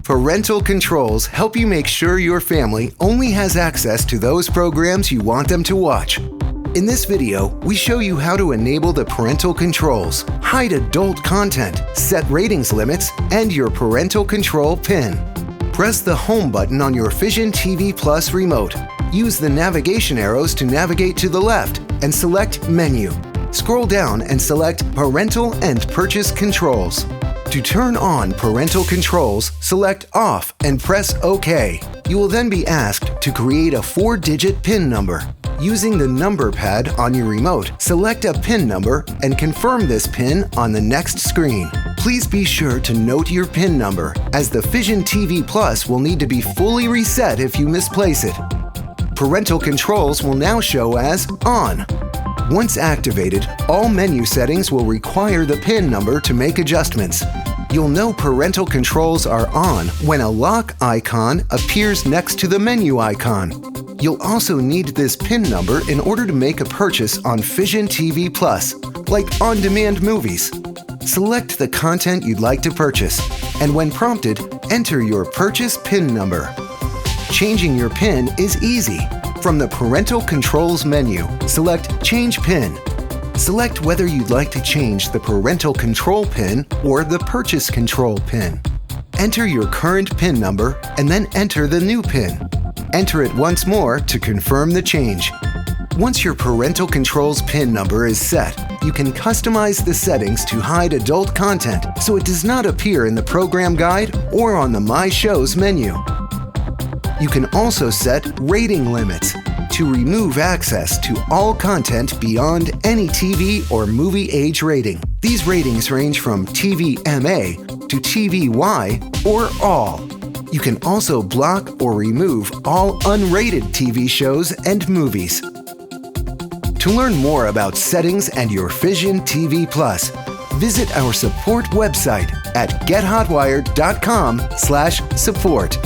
Parental controls help you make sure your family only has access to those programs you want them to watch. In this video, we show you how to enable the parental controls, hide adult content, set ratings limits, and your parental control PIN. Press the Home button on your Fision TV Plus remote. Use the navigation arrows to navigate to the left and select Menu. Scroll down and select Parental and Purchase Controls. To turn on parental controls, select Off and press OK. You will then be asked to create a 4-digit PIN number. Using the number pad on your remote, select a PIN number and confirm this PIN on the next screen. Please be sure to note your PIN number, as the Fision TV Plus will need to be fully reset if you misplace it. Parental controls will now show as On. Once activated, all menu settings will require the PIN number to make adjustments. You'll know parental controls are on when a lock icon appears next to the menu icon. You'll also need this PIN number in order to make a purchase on Fision TV Plus, like on-demand movies. Select the content you'd like to purchase, and when prompted, enter your purchase PIN number. Changing your PIN is easy. From the Parental Controls menu, select Change PIN. Select whether you'd like to change the Parental Control PIN or the Purchase Control PIN. Enter your current PIN number and then enter the new PIN. Enter it once more to confirm the change. Once your Parental Controls PIN number is set, you can customize the settings to hide adult content so it does not appear in the program guide or on the My Shows menu. You can also set rating limits to remove access to all content beyond any TV or movie age rating. These ratings range from TV MA to TV Y or all. You can also block or remove all unrated TV shows and movies. To learn more about settings and your Fision TV Plus, visit our support website at gethotwired.com/support.